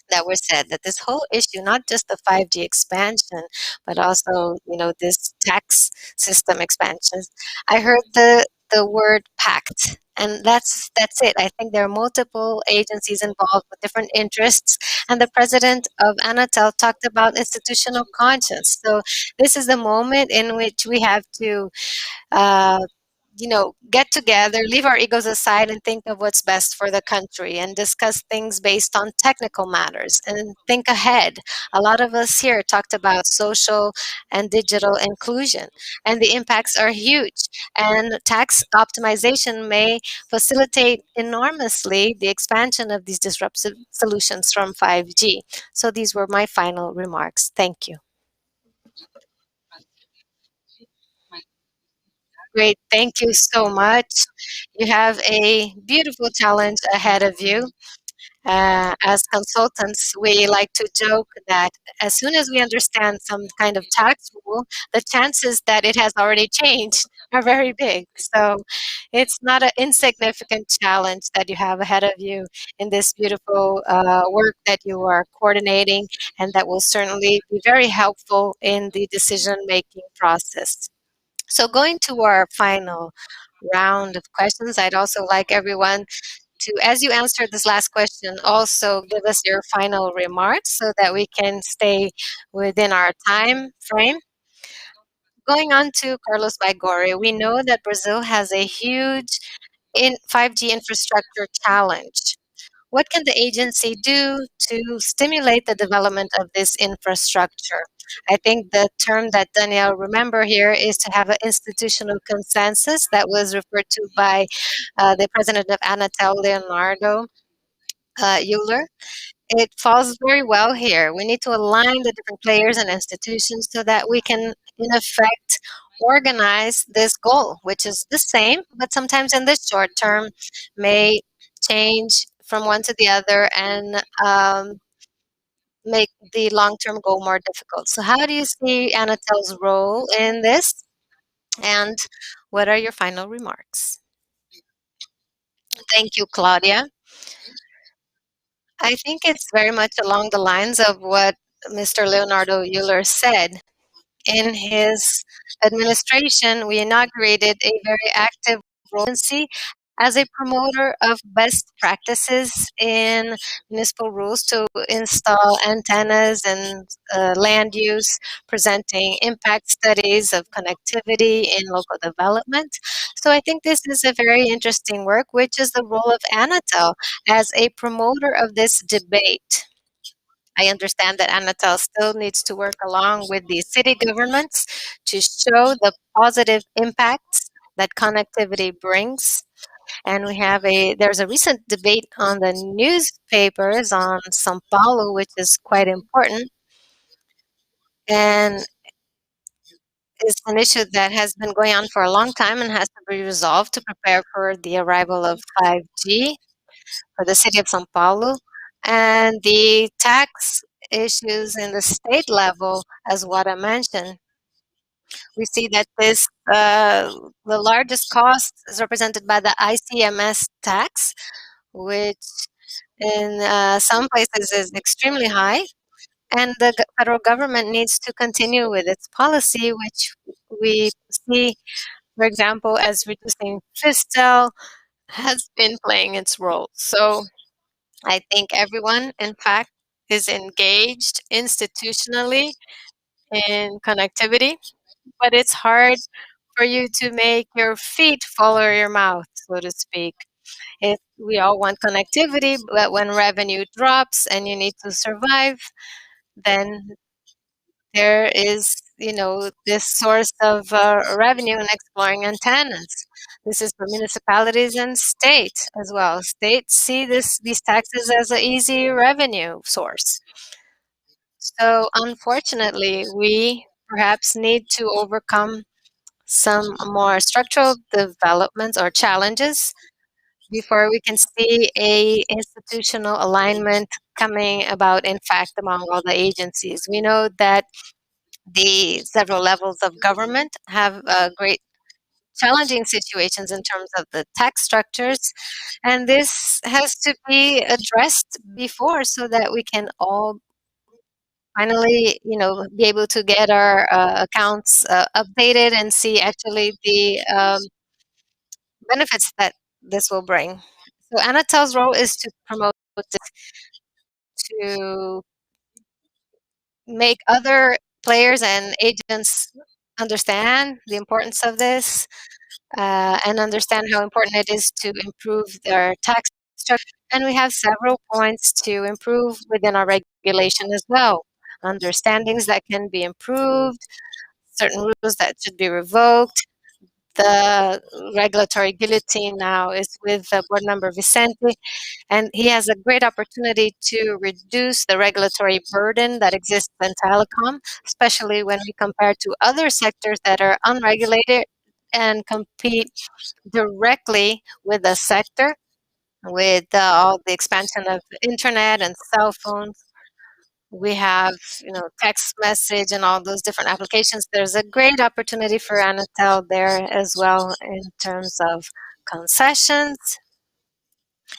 that were said, that this whole issue, not just the 5G expansion, but also, this tax system expansions. I heard the word pact, and that's it. I think there are multiple agencies involved with different interests, and the president of Anatel talked about institutional conscience. So this is the moment in which we have to uh, get together, leave our egos aside, and think of what's best for the country and discuss things based on technical matters and think ahead. A lot of us here talked about social and digital inclusion, and the impacts are huge. And tax optimization may facilitate enormously the expansion of these disruptive solutions from 5G. So these were my final remarks. Thank you. Great. Thank you so much. You have a beautiful challenge ahead of you. As consultants, we like to joke that as soon as we understand some kind of tax rule, the chances that it has already changed are very big. So it's not an insignificant challenge that you have ahead of you in this beautiful work that you are coordinating, and that will certainly be very helpful in the decision making process. So going to our final round of questions, I'd also like everyone to, as you answer this last question, also give us your final remarks so that we can stay within our time frame. Going on to Carlos Baigore, we know that Brazil has a huge 5G infrastructure challenge. What can the agency do to stimulate the development of this infrastructure? I think the term that Danielle remember here is to have an institutional consensus that was referred to by the president of Anatel, Leonardo Euler. It falls very well here. We need to align the different players and institutions so that we can, in effect, organize this goal, which is the same, but sometimes in the short term may change from one to the other and make the long-term goal more difficult. So how do you see Anatel's role in this? And what are your final remarks? Thank you, Claudia. I think it's very much along the lines of what Mr. Leonardo Euler said. In his administration, we inaugurated a very active role as a promoter of best practices in municipal rules to install antennas and land use, presenting impact studies of connectivity in local development. So I think this is a very interesting work, which is the role of Anatel as a promoter of this debate. I understand that Anatel still needs to work along with the city governments to show the positive impacts that connectivity brings. And there's a recent debate on the newspapers on São Paulo, which is quite important. And it's an issue that has been going on for a long time and has to be resolved to prepare for the arrival of 5G for the city of São Paulo. And the tax issues in the state level, as what I mentioned, we see that the largest cost is represented by the ICMS tax, which in some places is extremely high. And the federal government needs to continue with its policy, which we see, for example, as reducing FISTEL has been playing its role. So I think everyone, in fact, is engaged institutionally in connectivity, but it's hard for you to make your feet follow your mouth, so to speak. If we all want connectivity, but when revenue drops and you need to survive, then there is, this source of revenue in exploring antennas. This is for municipalities and state as well. States see these taxes as an easy revenue source. So unfortunately, we perhaps need to overcome some more structural developments or challenges before we can see a institutional alignment coming about, in fact, among all the agencies. We know that the several levels of government have great challenging situations in terms of the tax structures, and this has to be addressed before so that we can all finally, be able to get our accounts updated and see actually the benefits that this will bring. So Anatel's role is to promote this, to make other players and agents understand the importance of this and understand how important it is to improve their tax structure. And we have several points to improve within our regulation as well. Understandings that can be improved, certain rules that should be revoked. The regulatory guillotine now is with board member Vicente, and he has a great opportunity to reduce the regulatory burden that exists in telecom, especially when we compare to other sectors that are unregulated and compete directly with the sector, with all the expansion of internet and cell phones. We have, text message and all those different applications. There's a great opportunity for Anatel there as well in terms of concessions.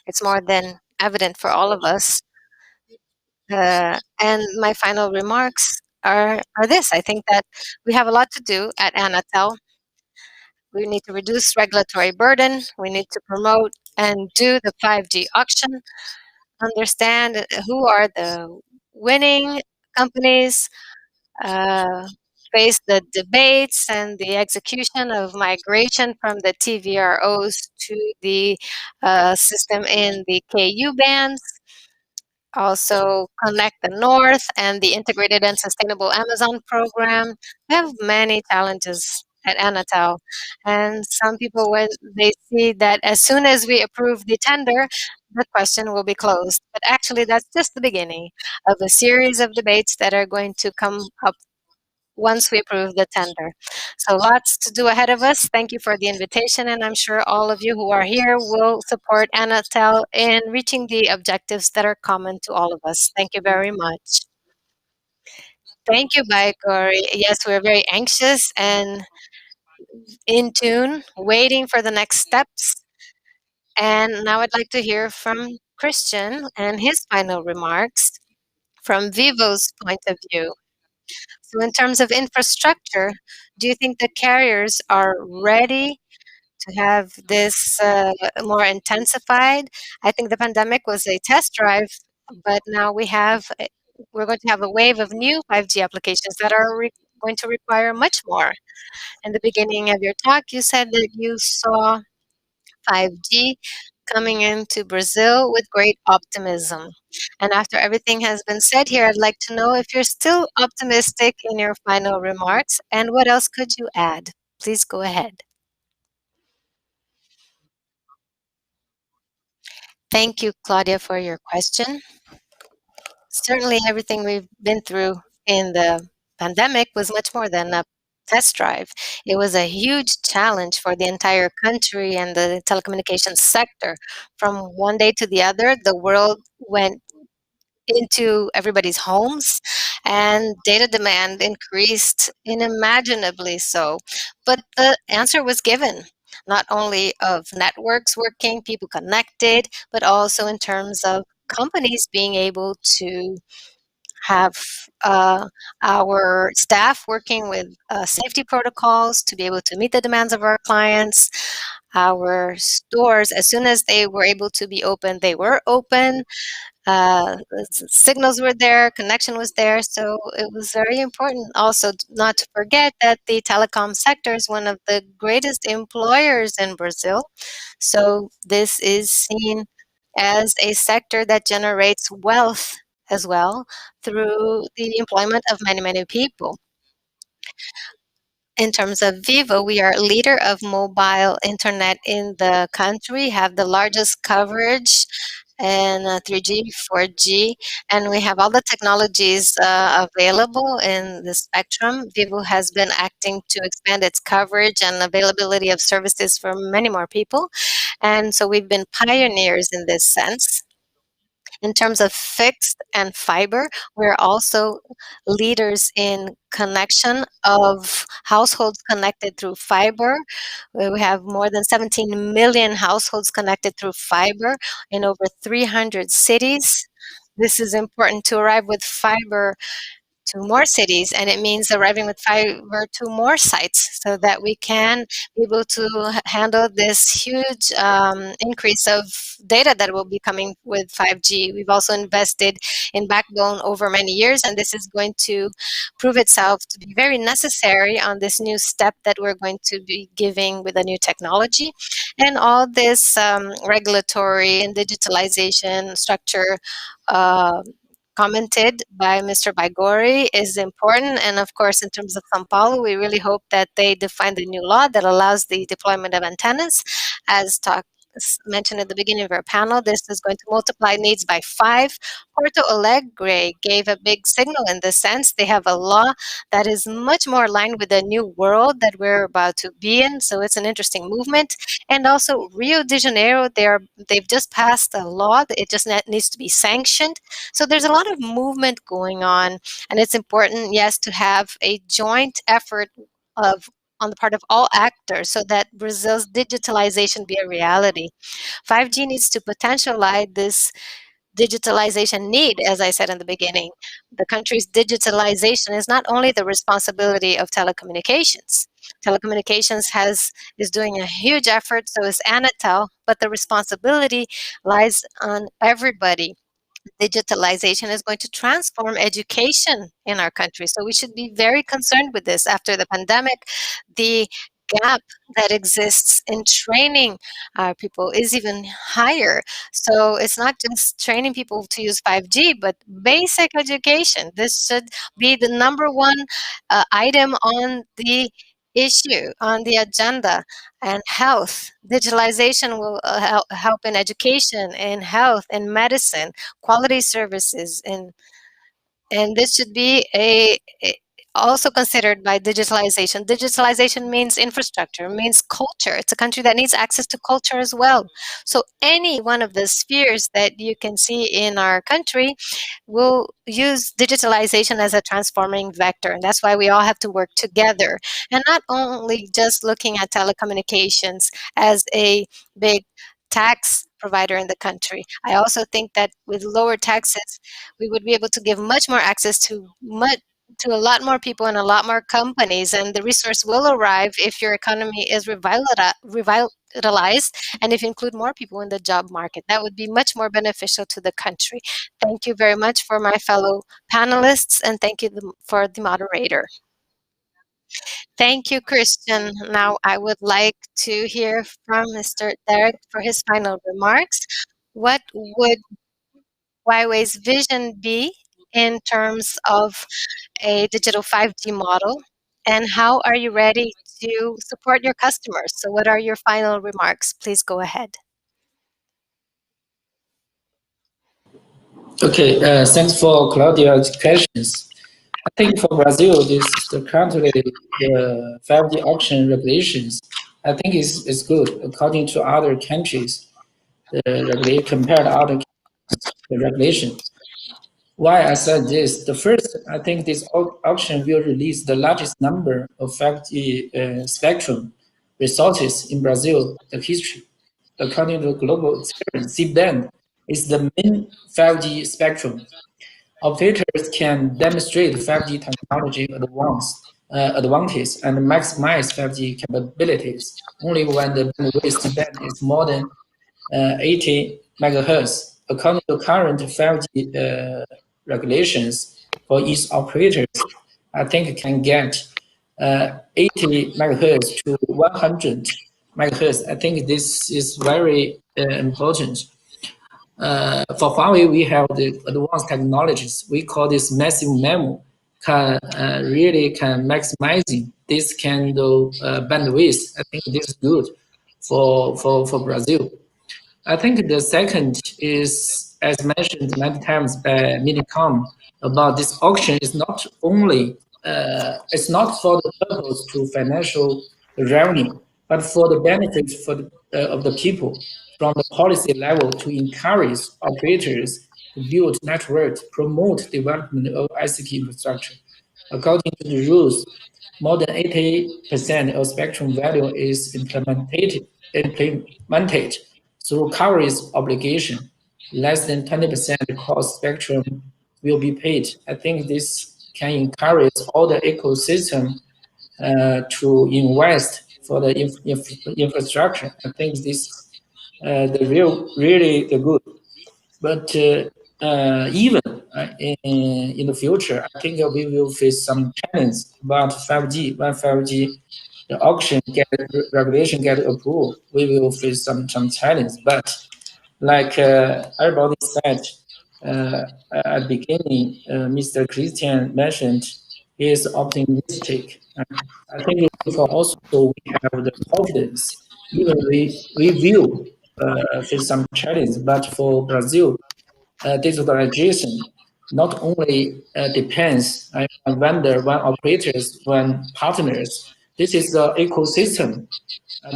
It's more than evident for all of us. And my final remarks are this. I think that we have a lot to do at Anatel. We need to reduce regulatory burden. We need to promote and do the 5G auction, understand who are the winning companies, face the debates and the execution of migration from the TVROs to the system in the KU bands. Also Connect the North and the Integrated and Sustainable Amazon program. We have many challenges at Anatel. And some people, when they see that as soon as we approve the tender, the question will be closed. But actually, that's just the beginning of a series of debates that are going to come up once we approve the tender. So lots to do ahead of us. Thank you for the invitation, and I'm sure all of you who are here will support Anatel in reaching the objectives that are common to all of us. Thank you very much. Thank you, Baigori. Yes, we're very anxious and in tune, waiting for the next steps. And now I'd like to hear from Christian and his final remarks from Vivo's point of view. So, in terms of infrastructure, do you think the carriers are ready to have this more intensified? I think the pandemic was a test drive, but now we're going to have a wave of new 5G applications that are going to require much more. In the beginning of your talk, you said that you saw 5G coming into Brazil with great optimism. And after everything has been said here, I'd like to know if you're still optimistic in your final remarks and what else could you add? Please go ahead. Thank you, Claudia, for your question. Certainly, everything we've been through in the pandemic was much more than a test drive. It was a huge challenge for the entire country and the telecommunications sector. From one day to the other, the world went into everybody's homes and data demand increased unimaginably so. But the answer was given, not only of networks working, people connected, but also in terms of companies being able to have our staff working with safety protocols to be able to meet the demands of our clients. Our stores, as soon as they were able to be open, they were open. Signals were there, connection was there, so it was very important also not to forget that the telecom sector is one of the greatest employers in Brazil. So this is seen as a sector that generates wealth as well through the employment of many, many people. In terms of Vivo, we are leader of mobile internet in the country, have the largest coverage and 3G, 4G, and we have all the technologies available in the spectrum. Vivo has been acting to expand its coverage and availability of services for many more people, and so we've been pioneers in this sense. In terms of fixed and fiber, we're also leaders in connection of households connected through fiber. We have more than 17 million households connected through fiber in over 300 cities. This is important to arrive with fiber to more cities, and it means arriving with fiber to more sites so that we can be able to handle this huge increase of data that will be coming with 5G. We've also invested in backbone over many years, and this is going to prove itself to be very necessary on this new step that we're going to be giving with a new technology. And all this regulatory and digitalization structure commented by Mr. Baigori is important. And of course, in terms of São Paulo, we really hope that they define the new law that allows the deployment of antennas. As mentioned at the beginning of our panel, this is going to multiply needs by 5. Porto Alegre gave a big signal in this sense. They have a law that is much more aligned with the new world that we're about to be in. So it's an interesting movement. And also Rio de Janeiro, they've just passed a law. It just needs to be sanctioned. So there's a lot of movement going on. And it's important, yes, to have a joint effort on the part of all actors so that Brazil's digitalization be a reality. 5G needs to potentialize this digitalization need, as I said in the beginning. The country's digitalization is not only the responsibility of telecommunications. Telecommunications is doing a huge effort, so is Anatel, but the responsibility lies on everybody. Digitalization is going to transform education in our country. So we should be very concerned with this. After the pandemic, the gap that exists in training people is even higher. So it's not just training people to use 5G, but basic education. This should be the number one item on the issue, on the agenda. And health. Digitalization will help in education, in health, in medicine, quality services, and this should be also considered by digitalization. Digitalization means infrastructure, means culture. It's a country that needs access to culture as well. So any one of the spheres that you can see in our country will use digitalization as a transforming vector. And that's why we all have to work together and not only just looking at telecommunications as a big tax provider in the country. I also think that with lower taxes, we would be able to give much more access to a lot more people and a lot more companies, and the resource will arrive if your economy is revitalized and if you include more people in the job market. That would be much more beneficial to the country. Thank you very much for my fellow panelists, and thank you for the moderator. Thank you, Christian. Now I would like to hear from Mr. Derek for his final remarks. What would Huawei's vision be in terms of a digital 5G model? And how are you ready to support your customers? So what are your final remarks? Please go ahead. Okay, thanks for Claudia's questions. I think for Brazil, this the currently the 5G auction regulations, I think is good according to other countries. Compared to other countries, the regulation. Why I said this? The first, I think this auction will release the largest number of 5G spectrum resources in Brazil, the history. According to global experience, C-band is the main 5G spectrum. Operators can demonstrate 5G technology advantage and maximize 5G capabilities only when the bandwidth C-band is more than 80 megahertz. According to current 5G regulations for each operators, I think it can get 80 megahertz to 100 megahertz. I think this is very important. For Huawei, we have the advanced technologies. We call this massive MIMO. Can maximizing this kind of bandwidth. I think this is good for Brazil. I think the second is, as mentioned many times by Minicom, about this auction is not only, it's not for the purpose to financial revenue, but for the benefit of the people from the policy level to encourage operators to build networks, promote development of ICT infrastructure. According to the rules, more than 80% of spectrum value is implemented through coverage obligation. Less than 20% cost spectrum will be paid. I think this can encourage all the ecosystem to invest for the infrastructure. I think this really the good. But even in the future, I think we will face some challenge about 5G. When 5G the auction regulation get approved, we will face some challenge. But like everybody said at the beginning, Mr. Christian mentioned, he is optimistic. I think also we have the confidence. Even we will face some challenge, but for Brazil, digitalization not only depends on vendor, on operators, on partners. This is the ecosystem.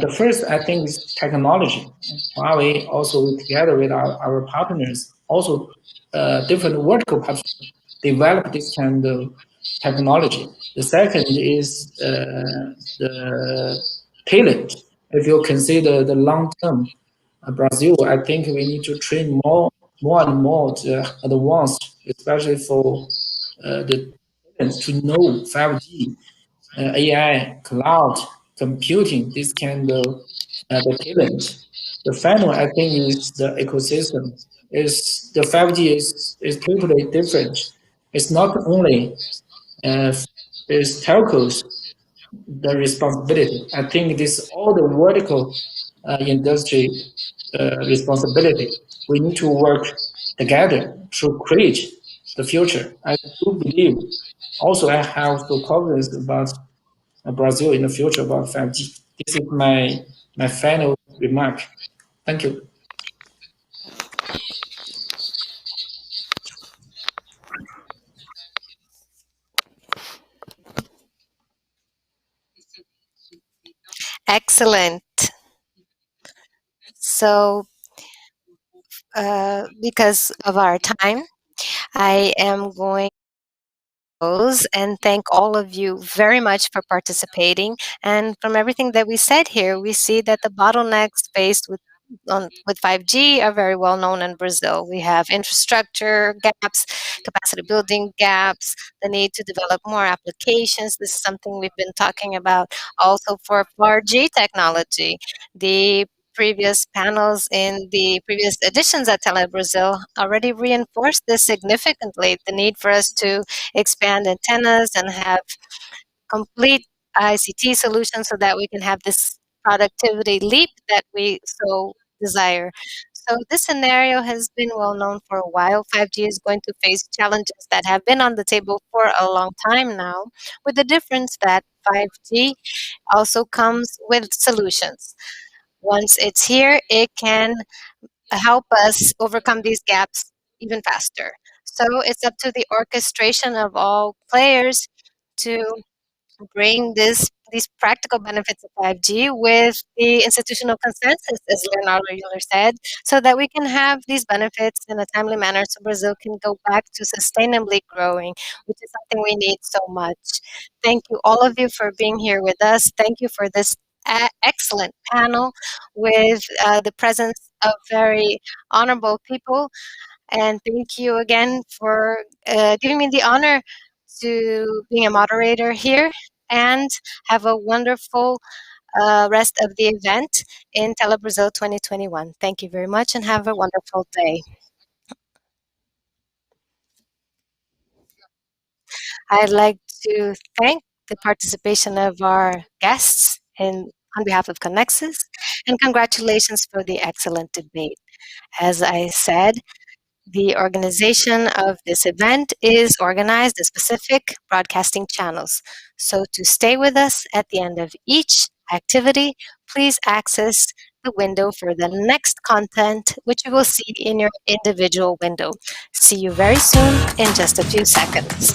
The first, I think, is technology. Huawei also together with our partners, also different vertical partners, develop this kind of technology. The second is the talent. If you consider the long term, Brazil, I think we need to train more and more advanced, especially for the talents to know 5G, AI, cloud, computing, this kind of the talent. The final, I think, is the ecosystem. Is the 5G is totally different. It's not only is telcos the responsibility. I think this all the vertical industry responsibility. We need to work together to create the future. I do believe. Also, I have the confidence about Brazil in the future about 5G. This is my final remark. Thank you. Excellent. So, because of our time, I am going close and thank all of you very much for participating. And from everything that we said here, we see that the bottlenecks faced with 5G are very well known in Brazil. We have infrastructure gaps, capacity building gaps, the need to develop more applications. This is something we've been talking about also for 4G technology. The previous panels in the previous editions at Tele Brazil already reinforced this significantly, the need for us to expand antennas and have complete ICT solutions so that we can have this productivity leap that we so desire. So this scenario has been well known for a while. 5G is going to face challenges that have been on the table for a long time now, with the difference that 5G also comes with solutions. Once it's here, it can help us overcome these gaps even faster. So it's up to the orchestration of all players to bring these practical benefits of 5G with the institutional consensus, as Leonardo Euler said, so that we can have these benefits in a timely manner so Brazil can go back to sustainably growing, which is something we need so much. Thank you, all of you, for being here with us. Thank you for this excellent panel with the presence of very honorable people. And thank you again for giving me the honor to being a moderator here. And have a wonderful rest of the event in Telebrazil 2021. Thank you very much and have a wonderful day. I'd like to thank the participation of our guests on behalf of Connexus, and congratulations for the excellent debate. As I said, the organization of this event is organized as specific broadcasting channels. So to stay with us at the end of each activity, please access the window for the next content, which you will see in your individual window. See you very soon in just a few seconds.